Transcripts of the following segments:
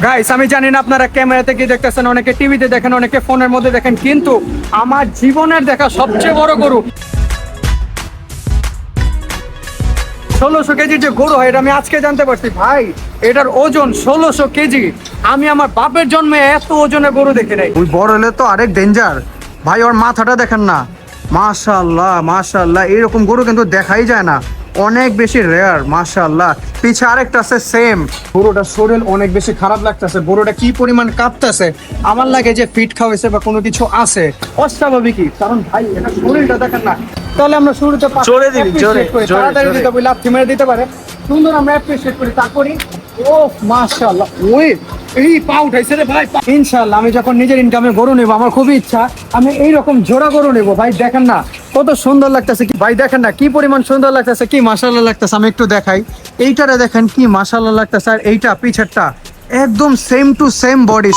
Guys আমি জানি না আপনারা ক্যামেরাতে কি দেখতেছেন, অনেকে টিভিতে দেখেন, অনেকে ফোনের মধ্যে দেখেন, কিন্তু আমার জীবনের দেখা সবচেয়ে বড় গরু 1600 কেজির যে গরু হয়, এটা আমি আজকে জানতে পারছি ভাই। এটার ওজন 1600 কেজি। আমি আমার বাপের জন্মে এত ওজনের গরু দেখি নাই। ওই বড় হলে তো আরেক ডেঞ্জার ভাই। ওর মাথাটা দেখেন না, মাশাআল্লাহ মাশাআল্লাহ, এরকম গরু কিন্তু দেখাই যায় না, অনেক বেশি রেয়ার মাশাআল্লাহ। পিছে আরেকটা আছে সেম। গরুটার শরীর অনেক বেশি খারাপ লাগতেছে, গরুটা কি পরিমাণ কাঁপতেছে, আমার লাগে যে ফিট খাওয়াইছে বা কোনো কিছু আছে অস্বাভাবিকই। কারণ ভাই এটা শরীরটা দেখেন না। তাহলে আমরা শুরুতে জোরে দিবি, জোরে, তাড়াতাড়ি জোরে। দিতে বলি, লাথি মেরে দিতে পারে, সুন্দর আমরা অ্যাপ্রিশিয়েট করি। তারপরে ও মাশাআল্লাহ, ওই এই পা উঠাইছে রে ভাই। ইনশাআল্লাহ আমি যখন নিজের ইনকামে গরু নেবো, আমার খুবই ইচ্ছা আমি এইরকম জোড়া গরু নেবো ভাই। দেখেন না কত সুন্দর লাগতেছে কি ভাই, দেখেন না কি পরিমাণ সুন্দর লাগতেছে, কি মাশাআল্লাহ লাগতেছে। আমি একটু দেখাই, এইটারে দেখেন কি মাশাআল্লাহ লাগতেছে, আর এইটা পিছেরটা একদম সেম টু সেম বডি।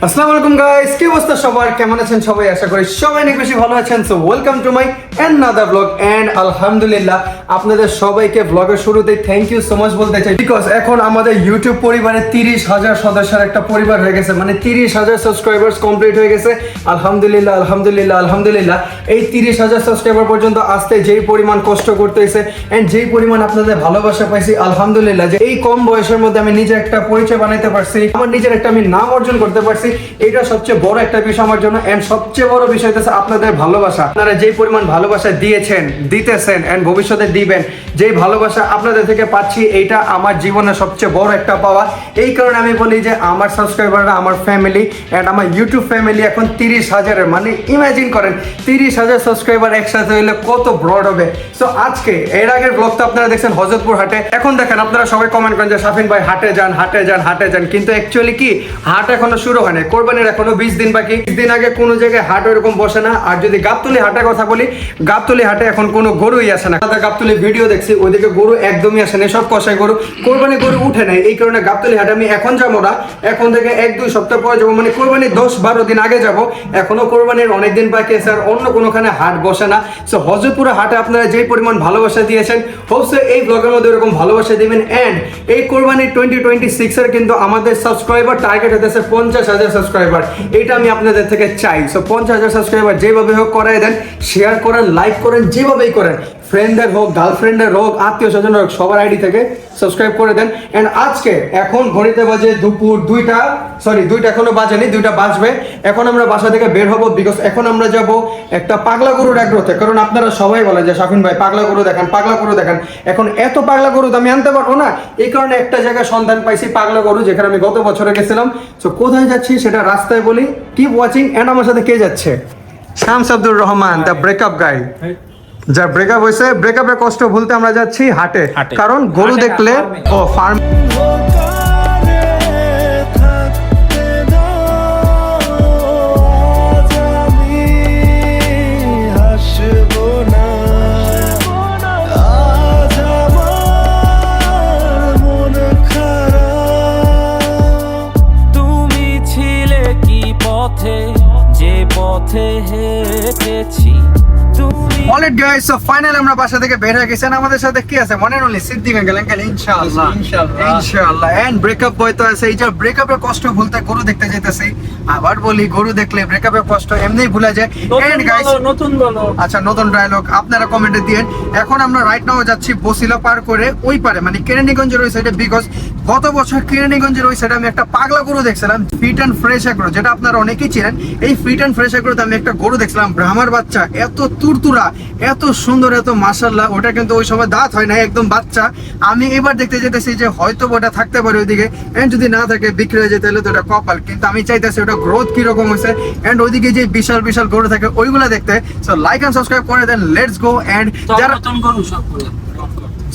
আসসালামু আলাইকুম গাইস, কি অবস্থা সবার, কেমন আছেন সবাই? আশা করি সবাই অনেক বেশি ভালো আছেন। So welcome to my another blog and আলহামদুলিল্লাহ আপনাদের সবাইকে ব্লগের শুরুতেই থ্যাংক ইউ সো মাচ বলতে চাই, বিকজ এখন আমাদের ইউটিউব পরিবারে 30,000 সদস্যের একটা পরিবার হয়ে গেছে, মানে 30,000 সাবস্ক্রাইবার্স কমপ্লিট হয়ে গেছে। আলহামদুলিল্লাহ আলহামদুলিল্লাহ আলহামদুলিল্লাহ। এই 30,000 সাবস্ক্রাইবার পর্যন্ত আসতে যেই পরিমাণ কষ্ট করতে হয়েছে এন্ড যেই পরিমাণ আপনাদের ভালোবাসা পাইছি, আলহামদুলিল্লাহ যে এই কম বয়সের মধ্যে আমি নিজে একটা পরিচয় বানাইতে পারছি, আমার নিজের একটা আমি নাম অর্জন করতে পারছি, এটা সবচেয়ে বড় একটা বিষয় আমার জন্য। এন্ড সবচেয়ে বড় বিষয় হচ্ছে আপনাদের ভালোবাসা। আপনারা যেই পরিমাণ ভালোবাসা দিয়েছেন, দিতেছেন এন্ড ভবিষ্যতে দিবেন, যেই ভালোবাসা আপনাদের থেকে পাচ্ছি, এইটা আমার জীবনের সবচেয়ে বড় একটা পাওয়া। এই কারণে আমি বলি যে আমার সাবস্ক্রাইবাররা আমার ফ্যামিলি এন্ড আমার ইউটিউব ফ্যামিলি এখন 30,000-এর, মানে ইমাজিন করেন 30,000 সাবস্ক্রাইবার একসাথে হইলে কত ব্রড হবে। সো আজকে এর আগের ব্লগ তো আপনারা দেখছেন হযরতপুর হাটে। এখন দেখেন আপনারা সবাই কমেন্ট করেন যে শাফিন ভাই হাটে যান হাটে যান হাটে যান, কিন্তু অ্যাকচুয়ালি কি হাট এখনো শুরু হয়নি, কোরবানির এখনো 20 দিন বাকি। 20 দিন আগে কোনো জায়গায় হাট এরকম বসে না। আর যদি গাবতলী হাটের কথা বলি, গাবতলী হাটে এখন কোনো গরুই আসে না। গাবতলী ভিডিও দেখছি, ওইদিকে গরু একদমই আসে না, সব কষাই গরু, কোরবানি গরু উঠে নাই। এই কারণে গাবতলী হাটে আমি এখন যাবো না, এখন থেকে 1-2 সপ্তাহ পরে যাবো, মানে কোরবানির 10-12 দিন আগে যাব। এখনো কোরবানির অনেক দিন বাকি আছে, আর অন্য কোনোখানে হাট বসে না। সো হযরতপুর হাটে আপনারা যেই পরিমাণ ভালোবাসা দিয়েছেন, হোপসো এই ব্লগের মধ্যে এরকম ভালোবাসা দিবেন। এন্ড এই কোরবানি 2026-এর কিন্তু আমাদের সাবস্ক্রাইবার টার্গেট হতেছে 50,000 সাবস্ক্রাইবার। এটা আমি আপনাদের থেকে চাই। সো 50,000 সাবস্ক্রাইবার যেভাবে হোক করাই দেন, শেয়ার করেন, লাইক করেন, যেভাবেই করেন, ফ্রেন্ডদের হোক, গার্লফ্রেন্ডের হোক, আত্মীয় স্বজনের হোক, সবার আইডি থেকে সাবস্ক্রাইব করে দেন। এন্ড আজকে এখন ঘড়িতে বাজে দুপুর 2টা, সরি 2টা এখনো বাজেনি, 2টা বাজবে। এখন আমরা বাসা থেকে বের হবো, বিকজ এখন আমরা যাব একটা পাগলা গরুর এগ্রোতে। কারণ আপনারা সবাই বলেন যে শাফিন ভাই পাগলা গরু দেখান, পাগলা গরু দেখান। এখন এত পাগলা গরু তো আমি আনতে পারবো না, এই কারণে একটা জায়গায় সন্ধান পাইছি পাগলা গরু, যেখানে আমি গত বছরে গেছিলাম। সো কোথায় যাচ্ছি সেটা রাস্তায় বলি, কিপ ওয়াচিং। এন্ড আমার সাথে কে যাচ্ছে? শামস আব্দুর রহমান, দ্য ব্রেকআপ গাই। যার ব্রেকআপ হয়েছে, ব্রেকআপের কষ্ট ভুলতে আমরা যাচ্ছি হাটে। কারণ গরু দেখলে ও ফার্ম তুমি ছিলে কি পথে, যে পথে হেঁটেছি তুমি। অলরাইট গাইস, সো ফাইনালি আমরা বাসা থেকে বের হয়ে গেছি। আমাদের সাথে কি আছে মনে নলি? সিদ্দিক আঙ্কেল। আঙ্কেল ইনশাআল্লাহ ইনশাআল্লাহ। এন্ড ব্রেকআপ বয় তো আছে, এইটা ব্রেকআপের কষ্ট ভুলতে গরু দেখতে যাইতেছি। আবার বলি, গরু দেখলে ব্রেকআপের কষ্ট এমনিই ভুলা যায়। এন্ড গাইস নতুন বলো, আচ্ছা নতুন ডায়লগ আপনারা কমেন্টে দিয়েন। এখন আমরা রাইট নাও যাচ্ছি বসিলা পার করে ওই পারে, মানে কেরানীগঞ্জের ওই সাইডে, বিকজ গত বছর কেরানীগঞ্জের ওই সাইডে আমি একটা পাগলা গরু দেখছিলাম, ফিট অ্যান্ড ফ্রেশ এগ্রো, যেটা আপনারা অনেকেই ছিলেন। এই ফিট অ্যান্ড ফ্রেশ এগ্রোতে আমি একটা গরু দেখছিলাম, ব্রাহ্মার বাচ্চা, এত তুরতুরা, এত সুন্দর, এত মাশাআল্লাহ। ওটা কিন্তু ওই সময় দাঁত হয় না, একদম বাচ্চা। আমি এবার দেখতে যেতেছি যে হয়তো ওটা থাকতে পারে ওইদিকে, এন্ড যদি না থাকে বিক্রি হয়ে যেতে হলে তো ওটা কপাল। কিন্তু আমি চাইতেছি ওটা গ্রোথ কিরকম হয়েছে, এন্ড ওইদিকে যে বিশাল বিশাল গরু থাকে ওইগুলো দেখতে। সো লাইক এন্ড সাবস্ক্রাইব করে দেন, লেটস গো। এন্ড যারা নতুন করুন সবগুলো।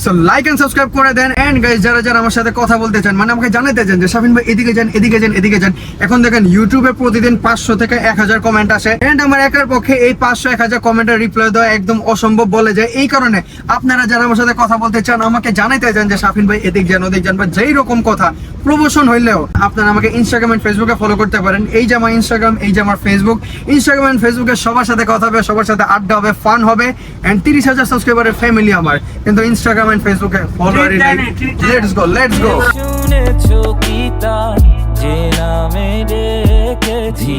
সো লাইক এন্ড সাবস্ক্রাইব করে দেন। এন্ড গাইস যারা যারা আমার সাথে কথা বলতে চান, মানে আমাকে জানাতে চান যে শাফিন ভাই এদিকে যান এদিকে যান এদিকে যান, এখন দেখেন ইউটিউবে প্রতিদিন 500 থেকে 1000 কমেন্ট আসে। এন্ড আমার একার পক্ষে এই 500-1000 কমেন্টের রিপ্লাই দেওয়া একদম অসম্ভব বলে যায়। এই কারণে আপনারা যারা আমার সাথে কথা বলতে চান, আমাকে জানাতে চান যে শাফিন ভাই এদিক যান ওদিক যান, বা যেই রকম কথা প্রমোশন হইলেও আপনারা আমাকে ইনস্টাগ্রাম এন্ড ফেসবুকে ফলো করতে পারেন। এই যে আমার ইনস্টাগ্রাম, এই যে আমার ফেসবুক। ইনস্টাগ্রাম এন্ড ফেসবুকে সবার সাথে কথা হবে, সবার সাথে আড্ডা হবে, ফান হবে এন্ড 30,000 সাবস্ক্রাইবারের ফ্যামিলি আমার। কিন্তু ইনস্টাগ্রাম এন্ড ফেসবুকে ফলোয়ারই নেই। Let's go, let's go. শুনেছো কি তার যে নামে ডেকেছি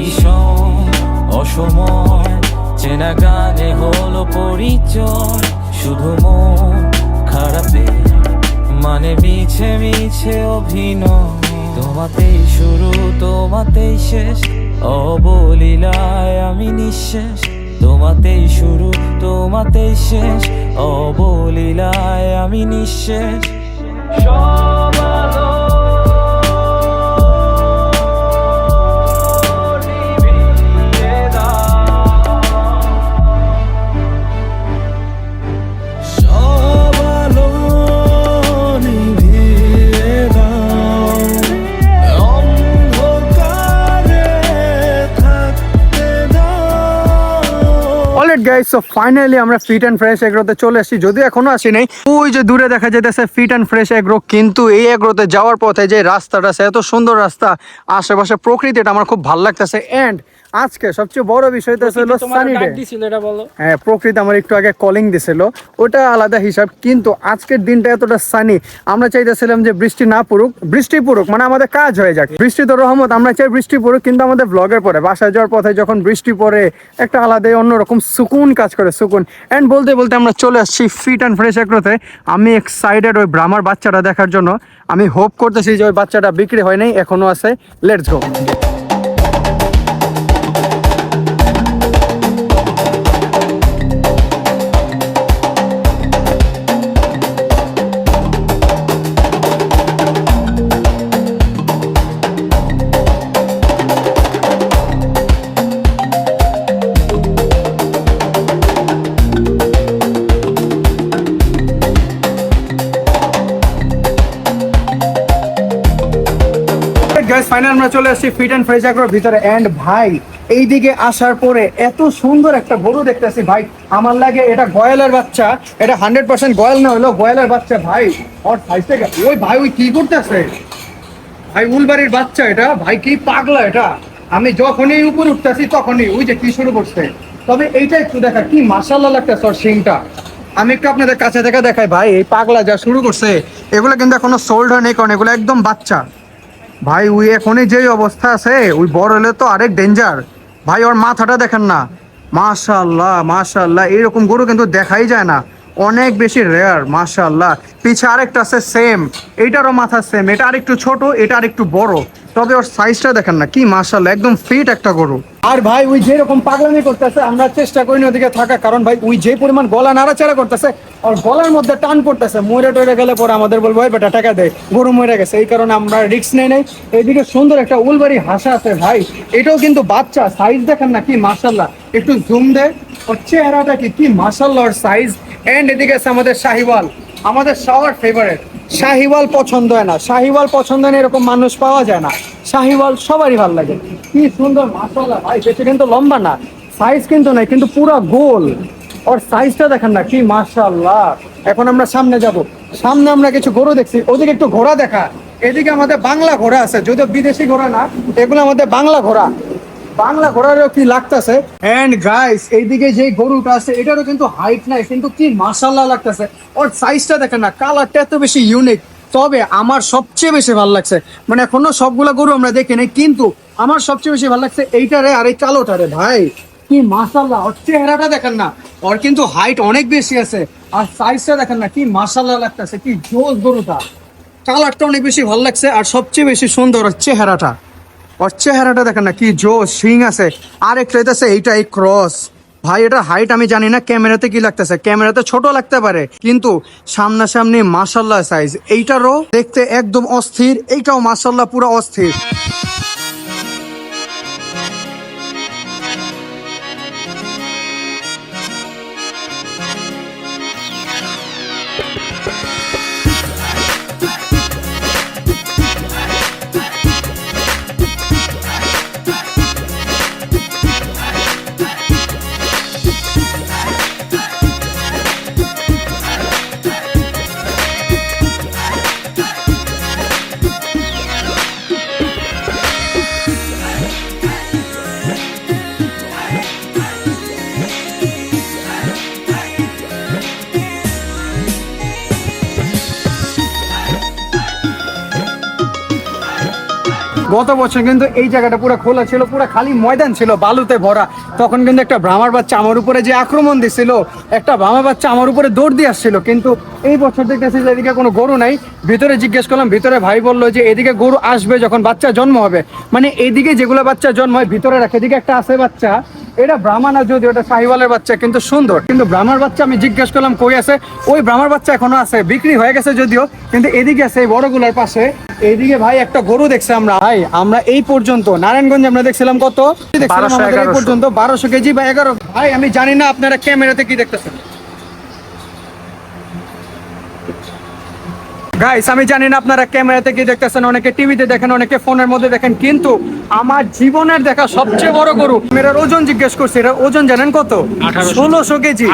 অসময় চেনা গানে হলো পরিচয়, শুধু মন খারাপে মানে মিছে মিছে অভিনয়। তোমাতেই শুরু তোমাতেই শেষ, অবলীলায় আমি নিঃশেষ। তোমাতেই শুরু তোমাতেই শেষ, অবলীলায় আমি নিঃশেষ। সব আলো নিভিয়ে দাও, সব আলো নিভিয়ে দাও, অন্ধকারে থাকতে দাও। অলরাইট গাইস, সো ফাইনালি আমরা ফিট অ্যান্ড ফ্রেশ এগ্রোতে চলে এসেছি, যদিও এখনো আসি নাই। ওই যে দূরে দেখা যাইতেছে ফিট অ্যান্ড ফ্রেশ এগ্রো, কিন্তু এই এগ্রোতে যাওয়ার পথে যে রাস্তাটা আছে, এত সুন্দর রাস্তা, আশেপাশে প্রকৃতিটা আমার খুব ভালো লাগতেছে। এন্ড আজকে সবচেয়ে বড় বিষয় তো হলো সানি ডে। হ্যাঁ, প্রকৃতি আমার একটু আগে কলিং দিছিল, ওটা আলাদা হিসাব, কিন্তু আজকের দিনটা এতটা সানি। আমরা চাইতেছিলাম যে বৃষ্টি না পড়ুক, বৃষ্টি পড়ুক, মানে আমাদের কাজ হয়ে যাক। বৃষ্টি তো রহমত, আমরা চাই বৃষ্টি পড়ুক, কিন্তু আমাদের ব্লগের পরে বাসায় যাওয়ার পথে যখন বৃষ্টি পড়ে একটা আলাদাই অন্যরকম সুকুন কাজ করে, সুকুন। এন্ড বলতে বলতে আমরা চলে আসছি ফিট অ্যান্ড ফ্রেশ এগ্রোতে। আমি এক্সাইটেড ওই ব্রাহ্মার বাচ্চাটা দেখার জন্য। আমি হোপ করতেছি যে ওই বাচ্চাটা বিক্রি হয় নাই, এখনো আছে। Let's go. গাইস, ফাইনাল আমরা চলে আসছি ফিট অ্যান্ড ফ্রেশ এগ্রোর ভিতরে। এন্ড ভাই, এইদিকে আসার পরে এত সুন্দর একটা গরু দেখতেছি ভাই, আমার লাগে এটা গয়ালের বাচ্চা। এটা 100% গয়াল না হলো গয়ালের বাচ্চা ভাই। ওর সাইজ থেকে ওই ভাই, ওই কি করতেছে ভাই, উলবাড়ির বাচ্চা এটা ভাই, কি পাগলা এটা। আমি যখনই উপরে উঠতেছি তখনই ওই যে কি শুরু করছে। তবে এইটা একটু দেখা, কি মাশাআল্লাহ লাগতেছে ওর শিংটা। আমি একটু আপনাদের কাছে থেকে দেখাই ভাই, এই পাগলা যা শুরু করছে, এগুলো কিন্তু এখনো সোল্ড হয় নাই, কারণ এগুলো একদম বাচ্চা ভাই। ওই এখনই যেই অবস্থা আছে, ওই বড় হলে তো আরেক ডেঞ্জার ভাই। ওর মাথাটা দেখেন না, মাশাআল্লাহ মাশাআল্লাহ, এরকম গরু কিন্তু দেখাই যায় না, অনেক বেশি রেয়ার। মাশাআল্লাহ, পিছে আরেকটা আছে সেম, এইটারও মাথা সেম, এটা আরেকটু ছোট, এটা আরেকটু বড়। তবে ওর সাইজটা দেখেন না, কি মাশাআল্লাহ, একদম ফিট একটা গরু। আর ভাই ওই যেরকম পাগলামি করতেছে, আমরা চেষ্টা করি না ওদিকে থাকা, কারণ ভাই ওই যে পরিমাণ গলা নাড়াচাড়া করতেছে, আর গলার মধ্যে টান পড়তেছে, মরে টরে গেলে পরে আমাদের বলবো ভাই বেটা টাকা দেয়, গরু মরে গেছে। এই কারণে আমরা রিস্ক নেই নাই। এইদিকে সুন্দর একটা উলবাড়ি হাসা আছে ভাই, এটাও কিন্তু বাচ্চা। সাইজ দেখেন না, কি মাশাআল্লাহ, একটু জুম দে, ওর চেহারাটা কি মাশাআল্লাহ ওর সাইজ। এন্ড এদিকে আছে আমাদের শাহিওয়াল, আমাদের সবার ফেভারিট। শাহিওয়াল পছন্দ হয় না, শাহিওয়াল পছন্দ হয় না এরকম মানুষ পাওয়া যায় না। শাহিওয়াল সবারই ভালো লাগে, কি সুন্দর মাশাআল্লাহ ভাই। বেশি কিন্তু লম্বা না, সাইজ কিন্তু নাই, কিন্তু পুরো গোল। ওর সাইজটা দেখেন না, কি মাশাআল্লাহ। এখন আমরা সামনে যাব, সামনে আমরা কিছু গরু দেখছি, ওদিকে একটু ঘোড়া দেখা। এদিকে আমাদের বাংলা ঘোড়া আছে, যদিও বিদেশি ঘোড়া না, এগুলো আমাদের বাংলা ঘোড়া। বাংলা ঘোড়ারও কি লাগতেছে। এন্ড গাইস, এইদিকে যে গরুটা আছে, এটারও কিন্তু হাইট নাই, কিন্তু কি মাশাআল্লাহ লাগতেছে। ওর সাইজটা দেখেন না, কালারটা এত বেশি ইউনিক। তবে আমার সবচেয়ে বেশি ভালো লাগছে, মানে এখনো সবগুলা গরু আমরা দেখি নাই, কিন্তু আমার সবচেয়ে বেশি ভালো লাগছে এইটারে আর এই কালোটারে ভাই, কি মাশাআল্লাহ। ওর চেহারাটা দেখেন না, ওর কিন্তু হাইট অনেক বেশি আছে, আর সাইজটা দেখেন না, কি মাশাআল্লাহ লাগতেছে, কি জোস গরুটা। কালারটা অনেক বেশি ভালো লাগছে, আর সবচেয়ে বেশি সুন্দর ওর চেহারাটা। ওর চেহারাটা দেখেন না, কি জোস, শিং আছে। আর একটা হইতেছে এইটা, এই ক্রস ভাই। এটা হাইট আমি জানি না ক্যামেরাতে কি লাগতেছে, ক্যামেরাতে ছোট লাগতে পারে, কিন্তু সামনাসামনি মাশাআল্লাহ সাইজ। এইটারও দেখতে একদম অস্থির, এইটাও মাশাআল্লাহ পুরো অস্থির। গত বছর কিন্তু এই জায়গাটা পুরো খোলা ছিল, পুরো খালি ময়দান ছিল, বালুতে ভরা। তখন কিন্তু একটা ব্রাহ্মার বাচ্চা আমার উপরে যে আক্রমণ দিছিল, একটা ব্রাহ্মার বাচ্চা আমার উপরে দৌড় দিয়ে আসছিল। কিন্তু এই বছর দেখতেছি যে এদিকে কোনো গরু নাই। ভিতরে জিজ্ঞেস করলাম, ভিতরে ভাই বললো যে এদিকে গরু আসবে যখন বাচ্চা জন্ম হবে, মানে এইদিকে যেগুলো বাচ্চা জন্ম হয় ভিতরে রাখে। এদিকে একটা আছে বাচ্চা, এটা ব্রাহ্মণ, আর যদি ওটা শাহিওয়ালের বাচ্চা, কিন্তু সুন্দর। কিন্তু ব্রাহ্মার বাচ্চা আমি জিজ্ঞেস করলাম কই আছে, ওই ব্রাহ্মার বাচ্চা এখনো আছে, বিক্রি হয়ে গেছে যদিও, কিন্তু এদিকে আছে এই বড়গুলোর পাশে। এইদিকে ভাই একটা গরু দেখছি আমরা, ভাই আমরা এই পর্যন্ত নারায়ণগঞ্জে আমরা দেখছিলাম কত দেখছিলাম আমাদের এই পর্যন্ত 1200 কেজি বা 11। ভাই আমি জানি না আপনারা ক্যামেরাতে কি দেখতেছেন গাইস, আমি জানি না আপনারা ক্যামেরাতে কি দেখতেছেন, অনেকে টিভিতে দেখেন, অনেকে ফোনের মধ্যে দেখেন, কিন্তু আমার জীবনের দেখা সবচেয়ে বড় গরু। এটার ওজন জিজ্ঞেস করছি, এটার ওজন জানেন কত? 1600 কেজি।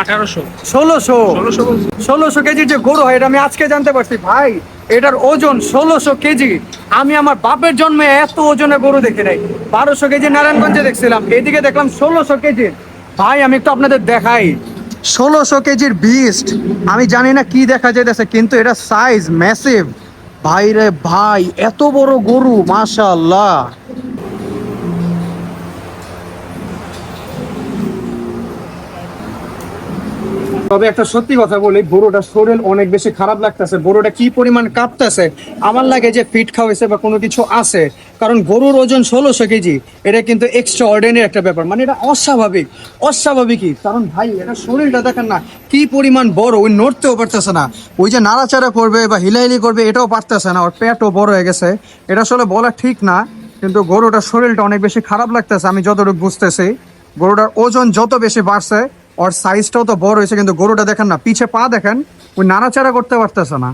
1600 কেজির যে গরু হয়, এটা আমি আজকে জানতে পারছি ভাই। এটার ওজন 1600 কেজি। আমি আমার বাপের জন্মে এত ওজনের গরু দেখি নাই। 1200 কেজি নারায়ণগঞ্জে দেখছিলাম, এদিকে দেখলাম 1600 কেজি। ভাই আমি একটু আপনাদের দেখাই, 1600 কেজির বিস্ট। আমি জানি না কি দেখা যাইতেছে, কিন্তু এটা সাইজ ম্যাসিভ ভাই রে ভাই, এত বড় গরু, মাশাআল্লাহ। তবে একটা সত্যি কথা বলি, গরুটার শরীর অনেক বেশি খারাপ লাগতেছে। গরুটা কি পরিমাণ কাঁপতেছে, আমার লাগে যে ফিট খাওয়াইছে বা কোনো কিছু আছে। কারণ গরুর ওজন 1600 কেজি, এটা কিন্তু এক্সট্রা অর্ডিনারি একটা ব্যাপার, মানে এটা অস্বাভাবিক। অস্বাভাবিকই, কারণ ভাই এটা শরীরটা দেখেন না কি পরিমাণ বড়, ওই নড়তেও পারতেছে না, ওই যে নাড়াচাড়া করবে বা হিলাহিলি করবে এটাও পারতেছে না, ওর পেটও বড় হয়ে গেছে। এটা আসলে বলা ঠিক না, কিন্তু গরুটার শরীরটা অনেক বেশি খারাপ লাগতেছে। আমি যতটুকু বুঝতেছি, গরুটার ওজন যত বেশি বাড়ছে ওর সাইজটাও তো বড় হয়েছে, কিন্তু গরুটা দেখেন না, পিছে পা দেখেন, ওই নাড়াচাড়া করতে পারতেছে না।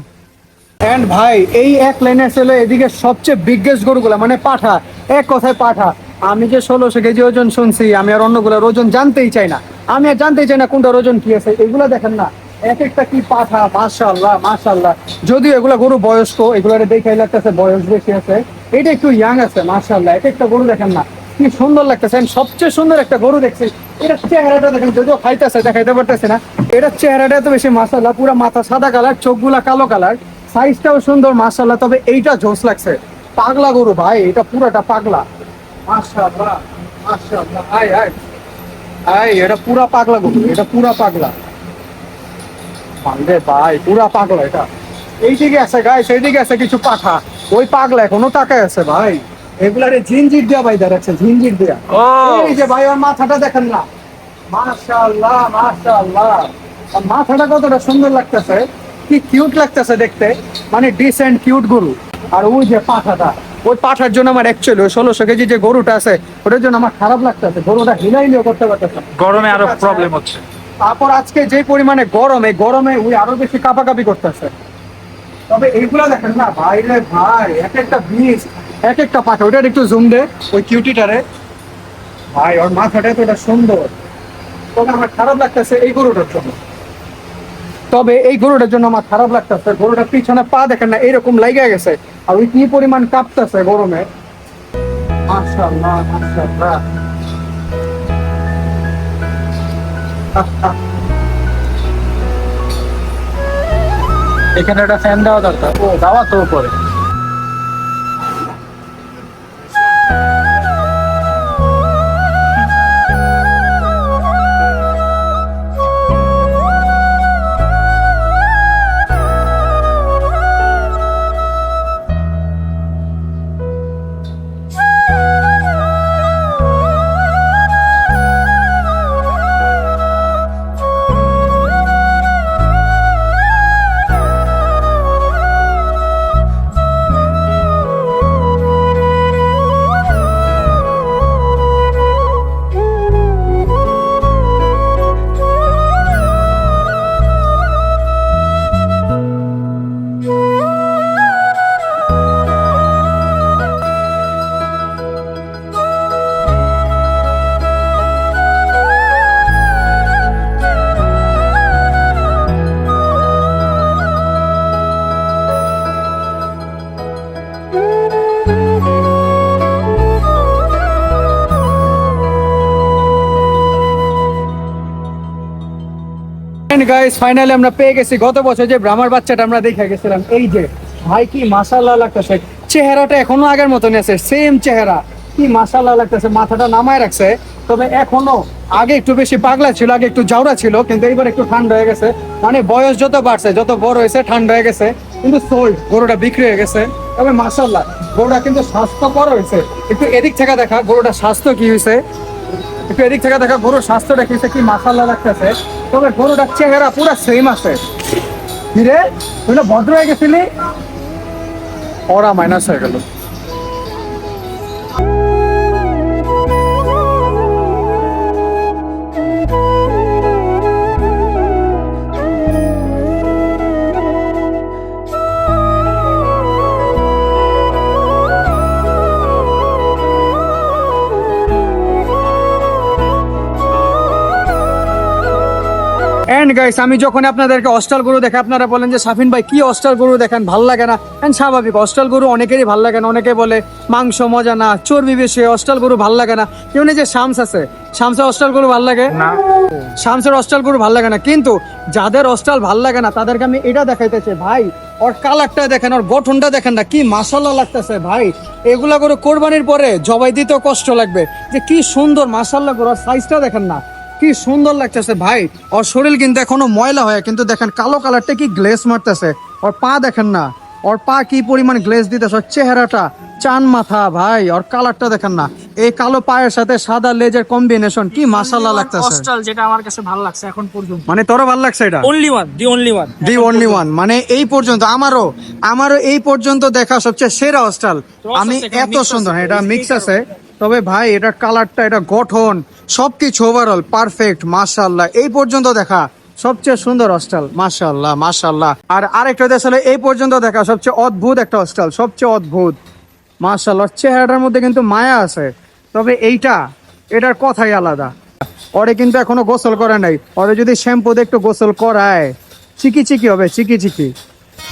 এন্ড ভাই এই এক লাইনে ছিল এদিকে সবচেয়ে বিগেস্ট গরুগুলা, মানে পাঠা, এক কথায় পাঠা। আমি যে 1600 কেজি ওজন শুনছি, আমি আর অন্যগুলোর ওজন জানতেই চাই না। আমি আর জানতেই চাই না কোনটার ওজন কি আছে। এগুলা দেখেন না, এক একটা কি পাঠা, মাশাআল্লাহ মাশাআল্লাহ। যদিও এগুলা গরু বয়স্ক, এগুলারে দেখাই লাগতেছে বয়স বেশি আছে, এটা একটু ইয়াং আছে, মাশাআল্লাহ। এক একটা গরু দেখেন না কি সুন্দর লাগতেছে। সবচেয়ে সুন্দর একটা গরু দেখছি, এটার চেহারাটা দেখেন, যদিও খাইতেছে দেখাইতে পারতেছে না, এটার চেহারাটা এত বেশি মাশাআল্লাহ, পুরো মাথা সাদা কালার, চোখগুলা কালো কালার, সাইজটাও সুন্দর মাশাআল্লাহ। তবে এইটা জোস লাগছে, পাগলা গরু ভাই, এটা পুরাটা পাগলা, মাশাআল্লাহ মাশাআল্লাহ। আয় আয় আয়, এটা পুরা পাগলা গরু, এটা পুরা পাগলা ভাই, পুরা পাগলা এটা। এইদিকে আছে গাইস, এইদিকে আছে কিছু পাঠা, ওই পাগলা এখনো তাকায় আছে ভাই। এগুলারে জিঞ্জির দিয়া ভাই দাঁড়াচ্ছে, জিঞ্জির দিয়া। এই যে ভাই ওর মাথাটা দেখেন না, মাশাআল্লাহ মাশাআল্লাহ। আর মাথাটা কতটা সুন্দর লাগতেছে, কি কিউট লাগতেছে দেখতে, মানে ডিসেন্ট কিউট গরু। আর ওই যে পাঠাটা, ওই পাঠার জন্য আমার অ্যাকচুয়ালি ওই 1600 কেজি যে গরুটা আছে ওটার জন্য আমার খারাপ লাগতেছে, গরুটা হিলাইলেও করতে পারতেছে, গরমে আরো প্রবলেম হচ্ছে। তারপর আজকে যে পরিমাণে গরম, এই গরমে ওই আরো বেশি কাঁপাকাঁপি করতেছে। তবে এইগুলা দেখেন না ভাই রে ভাই, এক একটা বীজ, এক একটা পাখা। ওটার একটু জুম দে ওই কিউটিটারে ভাই, ওর মাথাটা এতটা সুন্দর। তবে আমার খারাপ লাগতেছে এই গরুটার জন্য, তবে এই গরুটার জন্য আমার খারাপ লাগতেছে। গরুটার পিছনে পা দেখেন না এরকম লাইগা গেছে, আর ওই কি পরিমাণ কাঁপতেছে গরমে, মাশাআল্লাহ মাশাআল্লাহ। এখানে একটা ফ্যান দেওয়া দরকার, ও দেওয়া তো উপরে। গাইস ফাইনালি আমরা পেয়ে গেছি গত বছর যে ব্রাহ্মার বাচ্চাটা আমরা দেখে গেছিলাম। এই যে ভাই কি মাশাআল্লাহ লাগতেছে, চেহারাটা এখনো আগের মতনই আছে, সেম চেহারা। কি মাশাআল্লাহ লাগতেছে, মাথাটা নামায় রাখছে। তবে এখনো আগে একটু বেশি পাগলা ছিল, আগে একটু জাউরা ছিল, কিন্তু এইবার একটু ঠান্ডা হয়ে গেছে। মানে বয়স যত বাড়ছে, যত বড় হয়েছে, ঠান্ডা হয়ে গেছে। কিন্তু সোল্ড, গরুটা বিক্রি হয়ে গেছে। তবে মাশাআল্লাহ গরুটা কিন্তু স্বাস্থ্যকর হয়েছে। একটু এদিক থেকে দেখা গরুটার স্বাস্থ্য কি হয়েছে, একটু এদিক থেকে দেখা গরুর স্বাস্থ্যটা কি হয়েছে, কি মাশাআল্লাহ লাগতেছে। তবে গরুটার চেহারা পুরো সেম আছে। কিরে তুই না ভদ্র হয়ে গেছিলি, ওরা মাইনাস হয়ে গেল। এন্ড গাইস, আমি যখন আপনাদেরকে অস্টাল গরু দেখে আপনারা বলেন যে সাফিন ভাই কি অস্টাল গরু দেখেন, ভাল লাগে না। এন্ড স্বাভাবিক, অস্টাল গরু অনেকেরই ভাল লাগে না। অনেকে বলে মাংস মজা না, চর্বি বেশি, অস্টাল গরু ভাল লাগে না। কেউ যে শামস আছে, শামসের অস্টাল গরু ভাল লাগে না, শামসের অস্টাল গরু ভাল লাগে না। কিন্তু যাদের অস্টাল ভাল লাগে না তাদেরকে আমি এটা দেখাইতেছি ভাই, ওর কালারটা দেখেন, ওর গঠনটা দেখেন না, কি মাশাআল্লাহ লাগতেছে ভাই। এগুলা গরু কোরবানির পরে জবাই দিতেও কষ্ট লাগবে, যে কি সুন্দর মাশাআল্লাহ গরু। ওর সাইজটা দেখেন না, কি সুন্দর লাগতেছে ভাই। ওর শরীর কিন্তু এখনো ময়লা হয়, কিন্তু দেখেন কালো কালারটা কি গ্লেজ মারতেছে। ওর পা দেখেন না, ওর পা কি পরিমাণ গ্লেজ দিতেছে। ওর চেহারাটা চান মাথা ভাই, ওর কালারটা দেখেন না, এই কালো পায়ের সাথে সাদা লেজের কম্বিনেশন, কি মাশাআল্লাহ লাগতেছে। অস্ট্রাল যেটা আমার কাছে ভালো লাগছে এখন পর্যন্ত, মানে তোরও ভালো লাগছে এটা? Only one, the only one, the only one. মানে এই পর্যন্ত আমারও এই পর্যন্ত দেখা সবচেয়ে সেরা অস্টাল। আমি আছে, এখানে এত mix সুন্দর, আছে, এটা মিক্স আছে। তবে ভাই এটার কালারটা, এটা গঠন, সবকিছু ওভারঅল পারফেক্ট মাশাআল্লাহ। এই পর্যন্ত দেখা সবচেয়ে সুন্দর অস্টাল, মাশাআল্লাহ মাশাআল্লাহ। আর আরেকটা আসলে এই পর্যন্ত দেখা সবচেয়ে অদ্ভুত একটা অস্টাল, সবচেয়ে অদ্ভুত মাশাআল্লাহ। চেহারাটার মধ্যে কিন্তু মায়া আছে। তবে এটার কথাই আলাদা। ওরে কিন্তু এখনো গোসল করে নাই, ওরে যদি শ্যাম্পু দিয়ে একটু গোসল করায় চিকি চিকি হবে, চিকি চিকি।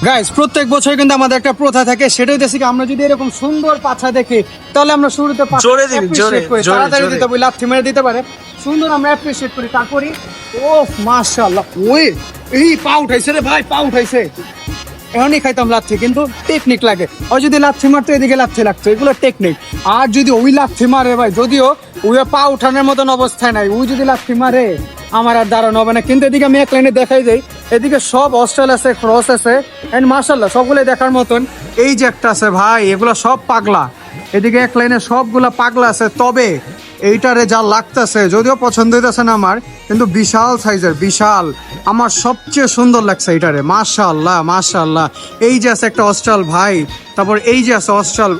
গাইস, প্রত্যেক বছর কিন্তু আমাদের একটা প্রথা থাকে, সেটা হচ্ছে কি আমরা যদি এরকম সুন্দর পাছা দেখি তাহলে আমরা শুরুতে জোরে দিবি, জোরে, জোরে, তাড়াতাড়ি জোরে। দিতে বলি, লাথি মেরে দিতে পারে, সুন্দর আমরা অ্যাপ্রিশিয়েট করি। তারপরে ও মাশাআল্লাহ, ওই এই পা উঠাইছে রে ভাই, পা উঠাইছে। এখনই খাইতাম লাথি, কিন্তু টেকনিক লাগে। আর যদি লাথি মারতো এদিকে লাথি লাগতো, এগুলো টেকনিক। আর যদি ওই লাথি মারে ভাই, যদিও ওই পা উঠানোর মতন অবস্থায় নাই, ওই যদি লাথি মারে আমার আর দাঁড়ানো হবে না। কিন্তু এদিকে আমি এক লাইনে দেখাই যাই, এদিকে সব অস্ট্রেল আছে, ক্রস আছে, এন্ড মাশাআল্লাহ সবগুলো দেখার মতন। এই যে একটা আছে ভাই, এগুলো সব পাগলা। এদিকে এক লাইনে সবগুলা পাগলা আছে। তবে এইটারে যা লাগতেছে, যদিও পছন্দ হইতেছে না আমার, কিন্তু বিশাল সাইজের, বিশাল। আমার সবচেয়ে সুন্দর লাগছে এইটারে, মাশাআল্লাহ মাশাআল্লাহ। এই যে আছে একটা অস্ট্রাল ভাই, তারপর এই যে আছে অস্ট্রাল,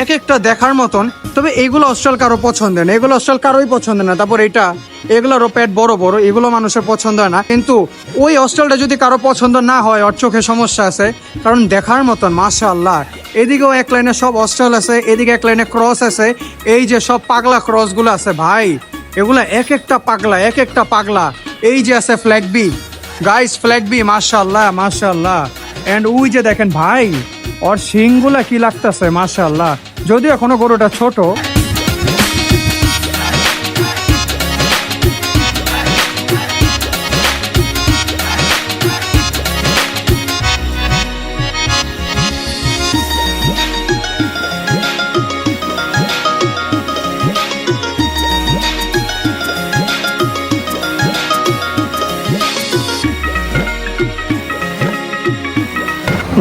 এক একটা দেখার মতন। তবে এইগুলো অস্ট্রাল কারো পছন্দ না, এগুলো অস্ট্রাল কারোই পছন্দ না। তারপর এগুলোরও পেট বড় বড়, এগুলো মানুষের পছন্দ হয় না। কিন্তু ওই অস্ট্রালটা যদি কারো পছন্দ না হয়, ওর চোখে সমস্যা আছে, কারণ দেখার মতন মাশাআল্লাহ। এদিকেও এক লাইনে সব অস্ট্রাল আছে, এদিকে এক লাইনে ক্রস আছে। এই যে সব পাগলা ক্রসগুলো আছে ভাই, এগুলা এক একটা পাগলা, এক একটা পাগলা। এই যে আছে flag B guys, flag B মাশাআল্লাহ মাশাআল্লাহ। এন্ড ওই যে দেখেন ভাই, ওর শিংগুলা কি লাগতেছে মাশাআল্লাহ। যদিও এখনো গরুটা ছোট।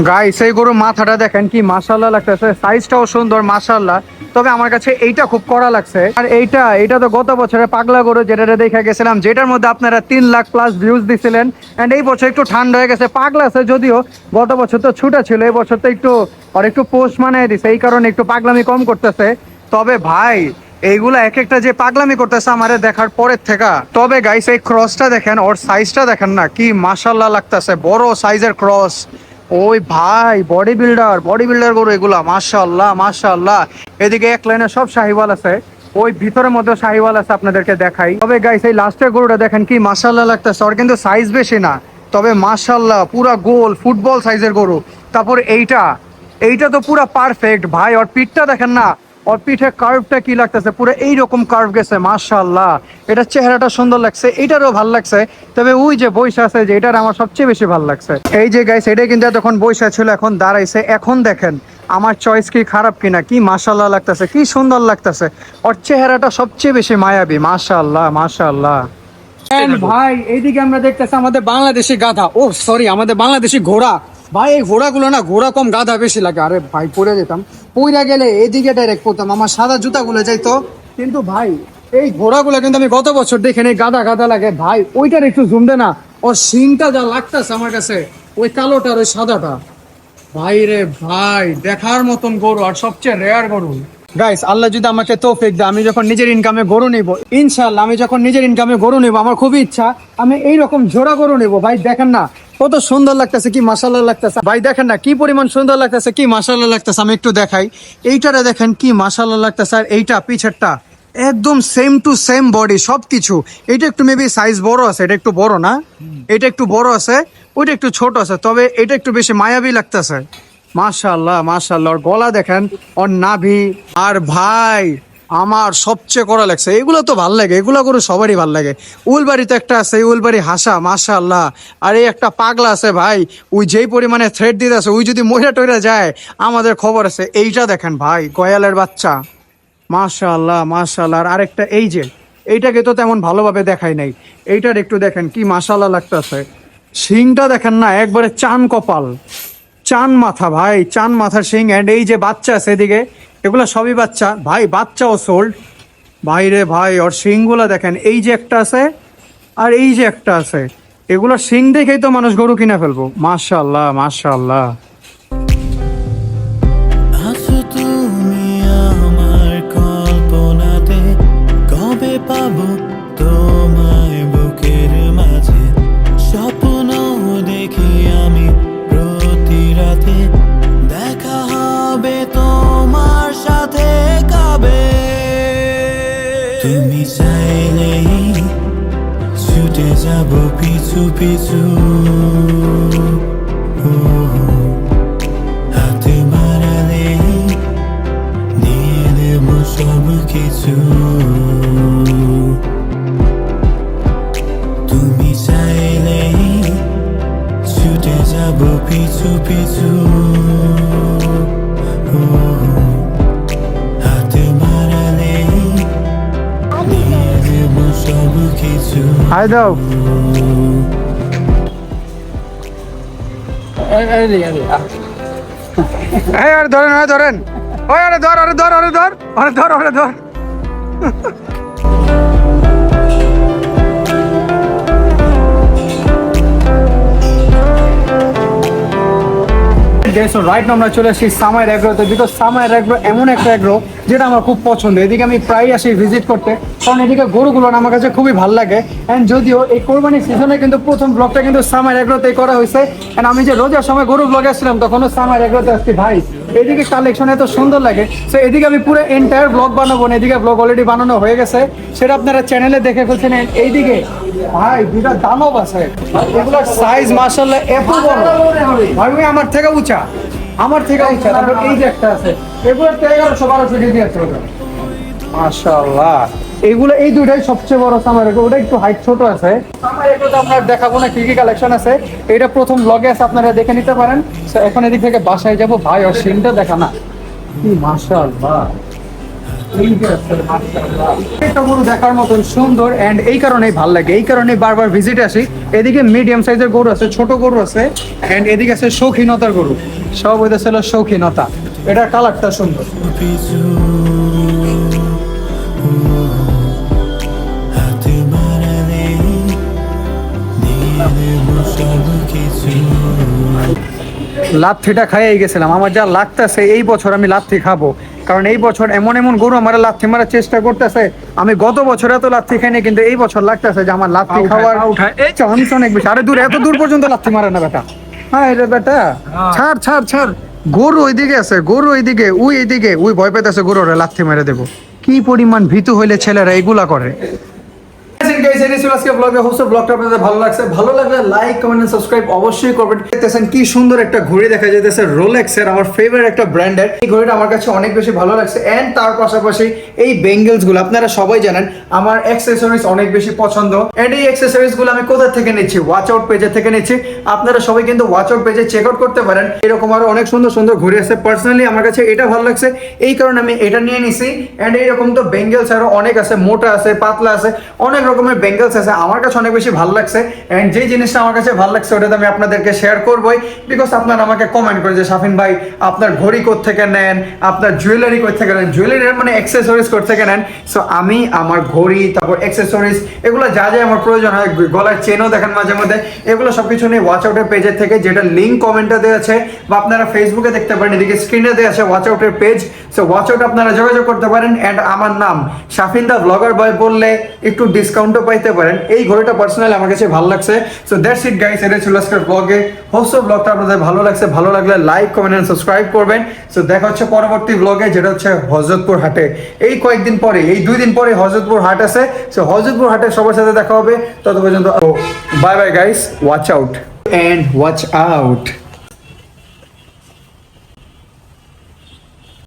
গাইস, এই গরুর মাথাটা দেখেন কি মাশাআল্লাহ লাগতেছে, সাইজটাও সুন্দর মাশাআল্লাহ। তবে আমার কাছে এইটা খুব কড়া লাগছে। আর এইটা তো গত বছরে পাগলা গরু যেটা দেখে গেছিলাম, যেটার মধ্যে আপনারা 3 লাখ প্লাস ভিউজ দিছিলেন। এন্ড এই বছর একটু ঠান্ডা হয়ে গেছে, পাগলা আছে যদিও, গত বছর তো ছুটা ছিল, এই বছর তো একটু পোস্ট মানায় দিছে, এই কারণে একটু পাগলামি কম করতেছে। তবে ভাই এইগুলা এক একটা যে পাগলামি করতেছে আমাদের দেখার পরের থেকে। তবে গাইস, এই ক্রসটা দেখেন, ওর সাইজটা দেখেন না, কি মাশাআল্লাহ লাগতেছে, বড় সাইজের ক্রস। ওই ভাই বডি বিল্ডার গরু এগুলা, মাশাআল্লাহ মাশাআল্লাহ। এদিকে এক লাইনে সব শাহিওয়াল আছে, ওই ভিতরের মধ্যে শাহিওয়াল আছে, আপনাদেরকে দেখাই। তবে গাইস, এই লাস্টের গরুটা দেখেন কি মাশাআল্লাহ লাগতেছে। ওর কিন্তু সাইজ বেশি না, তবে মাশাআল্লাহ পুরা গোল ফুটবল সাইজের গরু। তারপর এইটা তো পুরা পারফেক্ট ভাই। ওর পিঠটা দেখেন না, ওর পিঠে কার্ভটা কি লাগতেছে, পুরো এইরকম কার্ভ গেছে মাশাআল্লাহ। এটা চেহারাটা সুন্দর লাগছে, এইটারও ভাল লাগছে। তবে ওই যে বৈশা আছে, যে এটার আমার সবচেয়ে বেশি ভালো লাগছে। এই যে গাইস, এটাই কিন্তু এতক্ষণ বৈশা ছিল, এখন দাঁড়াইছে। এখন দেখেন আমার চয়েস কি খারাপ কিনা, কি মাশাআল্লাহ লাগতেছে, কি সুন্দর লাগতেছে। ওর চেহারাটা সবচেয়ে বেশি মায়াবী, মাশাআল্লাহ মাশাআল্লাহ। ভাই এইদিকে আমরা দেখতেছি আমাদের বাংলাদেশি গাধা, ও সরি আমাদের বাংলাদেশি ঘোড়া। ভাই এই ঘোড়াগুলো না, ঘোড়া কম গাধা বেশি লাগে। আরে ভাই পড়ে যেতাম, পইরা গেলে এইদিকে ডাইরেক্ট পড়তাম, আমার সাদা জুতাগুলো যাইতো। কিন্তু ভাই এই ঘোড়াগুলো কিন্তু আমি গত বছর দেখে নেই, গাধা গাধা লাগে ভাই। ওইটার একটু জুম দে না, ওর শিংটা যা লাগতেছে আমার কাছে, ওই কালোটার ওই সাদাটা, ভাই রে ভাই দেখার মতন গরু, আর সবচেয়ে রেয়ার গরু। গাইস আল্লাহ যদি আমাকে তৌফিক দেয়, আমি যখন নিজের ইনকামে গরু নিব ইনশাআল্লাহ, আমি যখন নিজের ইনকামে গরু নিব, আমার খুবই ইচ্ছা আমি এইরকম জোড়া গরু নিব। ভাই দেখেন না কত সুন্দর লাগতেছে, কি মাশাআল্লাহ লাগতেছে। ভাই দেখেন না কি পরিমাণ সুন্দর লাগতেছে, কি মাশাআল্লাহ লাগতেছে। আমি একটু দেখাই, এইটারে দেখেন কি মাশাআল্লাহ লাগতেছে। আর এইটা পিছেরটা একদম সেম টু সেম বডি সবকিছু। এটা একটু মেবি সাইজ বড় আছে, এটা একটু বড় না, এটা একটু বড় আছে, ওইটা একটু ছোট আছে, তবে এটা একটু বেশি মায়াবী লাগতেছে। মাশাআল্লাহ মাশাআল্লাহ। ওর গলা দেখেন, ওর নাভি। আর ভাই আমার সবচেয়ে করা লাগছে, এগুলো তো ভাল লাগে, এগুলো করে সবারই ভাল লাগে। উলবাড়িতে একটা আছে, এই উলবাড়ি হাসা, মাশাআল্লাহ। আর এই একটা পাগলা আছে ভাই, ওই যেই পরিমাণে থ্রেড দিতে আছে, ওই যদি মহিলা টইরা যায় আমাদের খবর আছে। এইটা দেখেন ভাই, গয়ালের বাচ্চা, মাশাআল্লাহ মাশাআল্লাহ। আর আরেকটা এই যে, এইটাকে তো তেমন ভালোভাবে দেখাই নাই, এইটার একটু দেখেন কি মাশাআল্লাহ লাগতেছে। শিংটা দেখেন না, একবারে চান কপাল, চান মাথা ভাই, চান মাথার শিং। অ্যান্ড এই যে বাচ্চা আছে এদিকে, এগুলো সবই বাচ্চা ভাই, বাচ্চাও সোল্ড। ভাই রে ভাই ওর শিংগুলা দেখেন, এই যে একটা আছে আর এই যে একটা আছে, এগুলো শিং দেখেই তো মানুষ গরু কিনে ফেলবো। মাশাআল্লাহ মাশাআল্লাহ। আছো তুমি আমার কল্পনাতে, কবে পাবো তোমায় বুকের মাঝে। স্বপ্ন দেখি আমি প্রতি রাতে, দেখা হবে তোমার সাথে কবে। তুমি চাইলেই ছুটে যাব পিছু পিছু, হাতে বাড়ালে দিয়ে দেব সব কিছু। তুমি চাইলেই ছুটে যাব পিছু পিছু, হাতে বাড়ালে দিয়ে দেব সব কিছু। হাই দাও। এই আরে ধরেন, আরে ধরেন, ওই আরে ধর, আরে ধর, আরে ধর, আরে ধর, আরে ধর। রাইট আমরা চলে আসি সামাইর এগ্রোতে, বিকজ সামাইর এগ্রো এমন একটা এগ্রো যেটা আমার খুব পছন্দ। এদিকে আমি প্রায় আসি ভিজিট করতে, কারণ এদিকে গরুগুলো আমার কাছে খুবই ভালো লাগে। অ্যান্ড যদিও এই কোরবানির সিজনে কিন্তু প্রথম ব্লগটা কিন্তু সামাইর এগ্রোতেই করা হয়েছে। অ্যান্ড আমি যে রোজার সময় গরু ব্লগে আসছিলাম তখনও সামাইর এগ্রোতে আসছি। ভাই এদিকে কালেকশন এত সুন্দর লাগে, সো এদিকে আমি পুরো এন্টায়ার ব্লগ বানাবো না, এদিকে ব্লগ অলরেডি বানানো হয়ে গেছে, সেটা আপনারা চ্যানেলে দেখে ফেলছেন। এইদিকে ভাই দুইটা দানব আছে, এগুলোর সাইজ মাশাআল্লাহ এত বড়, ভাই আমার থেকে উঁচা, আমার থেকে উঁচা। তারপর এই যে একটা আছে, এগুলোর তো 1100-1200 কেজি আছে মাশাআল্লাহ। এগুলো এই দুইটাই সবচেয়ে বড় সামার এগ্রো, ওটা একটু হাইট ছোট আছে। সামার এগ্রোতে আপনার দেখাবো না কি কি কালেকশন আছে, এটা প্রথম ব্লগে আছে, আপনারা দেখে নিতে পারেন। তো এখন এদিক থেকে বাসায় যাব। ভাই আর সিনটা দেখা না, কি মাশাআল্লাহ, এটা গরু দেখার মতন সুন্দর। এন্ড এই কারণেই ভাল লাগে, এই কারণে বারবার ভিজিট আসি। এদিকে মিডিয়াম সাইজের গরু আছে, ছোট গরু আছে, এন্ড এদিকে আছে শৌখিনতার গরু, সব হইতেছে শৌখিনতা। এটার কালারটা সুন্দর। পিছু হাতে বাড়ালে দিয়ে দেব সব কিছু। লাথিটা খাইয়ে গেছিলাম, আমার যা লাগতেছে এই বছর আমি লাথি খাবো, কারণ এই বছর এমন এমন গরু আমার লাথি মারার চেষ্টা করতেছে। আমি গত বছর এত লাথি খাইনি, কিন্তু এই বছর লাগতেছে যে আমার লাথি খাওয়ার এই চান্স অনেক বেশি। আরে দূর, এত দূর পর্যন্ত লাথি মারে না বেটা। হ্যাঁ রে বেটা, ছাড় ছাড় ছাড়। গরু ওইদিকে আছে, গরু ওইদিকে, ওই এইদিকে, ওই ভয় পেতেছে গরুরে লাথি মেরে দেবো। কি পরিমাণ ভীতু হইলে ছেলেরা এগুলা করে। গাইস, এই ছিল আজকে ব্লগে। হোপস ব্লগটা আপনাদের ভালো লাগছে। ভালো লাগলে লাইক, কমেন্ট এন্ড সাবস্ক্রাইব অবশ্যই করবেন। দেখতেছেন কি সুন্দর একটা ঘড়ি দেখা যাইতেছে, রোলেক্সের, আমার ফেভারিট একটা ব্র্যান্ডের। এই ঘড়িটা আমার কাছে অনেক বেশি ভালো লাগছে। এন্ড তার পাশাপাশি এই বেঙ্গলস গুলো, আপনারা সবাই জানেন আমার অ্যাকসেসরিজ অনেক বেশি পছন্দ। এন্ড এই অ্যাকসেসরিজ গুলো আমি কোথা থেকে নিচ্ছি? ওয়াচ আউট পেজে থেকে নিচ্ছি। আপনারা সবাই কিন্তু ওয়াচ আউট পেজে চেক আউট করতে পারেন। এরকম আরো অনেক সুন্দর সুন্দর ঘড়ি আছে। পার্সোনালি আমার কাছে এটা ভালো লাগছে, এই কারণে আমি এটা নিয়ে নিছি। এন্ড এইরকম তো বেঙ্গলস আরো অনেক আছে, মোটা আছে, পাতলা আছে, অনেক রকমের বেঙ্গলস আছে। আমার কাছে অনেক বেশি ভালো লাগছে। এন্ড যে জিনিসটা আমার কাছে ভালো লাগছে ওটা তো আমি আপনাদেরকে শেয়ার করবোই, বিকজ আপনারা আমাকে কমেন্ট করে যে শাফিন ভাই আপনার ঘড়ি কোত্থেকে নেন, আপনার জুয়েলারি কোত্থেকে নেন, জুয়েলারি মানে অ্যাক্সেসরিজ কোত্থেকে নেন। সো আমি আমার ঘড়ি, তারপর অ্যাক্সেসরিজ, এগুলো যা যা আমার প্রয়োজন হয়, গলার চেনও দেখেন মাঝে মধ্যে, এগুলো সবকিছু নিয়ে ওয়াচ আউটের পেজের থেকে, যেটা লিঙ্ক কমেন্টে দেওয়া আছে বা আপনারা ফেসবুকে দেখতে পারেন, এদিকে স্ক্রিনে দেওয়া আছে ওয়াচ আউটের পেজ। সো ওয়াচ আউট আপনারা যোগাযোগ করতে পারেন। এন্ড আমার নাম শাফিন দা ব্লগার বয় বললে একটু ডিসকাউন্টও পাইতে পারেন। এই ঘড়িটা পার্সোনালি আমার কাছে ভালো লাগছে। সো দ্যাটস ইট গাইস, এটা ছিল আজকের ব্লগে। হোপস ব্লগটা আপনাদের ভালো লাগছে। ভালো লাগলে লাইক, কমেন্ট এন্ড সাবস্ক্রাইব করবেন। সো দেখা হচ্ছে পরবর্তী ব্লগে, যেটা হচ্ছে হযরতপুর হাটে। এই কয়েকদিন পরে, এই 2 দিন পরে হযরতপুর হাট আছে। সো হযরতপুর হাটে সবার সাথে দেখা হবে। তত পর্যন্ত bye bye guys, watch out and watch out.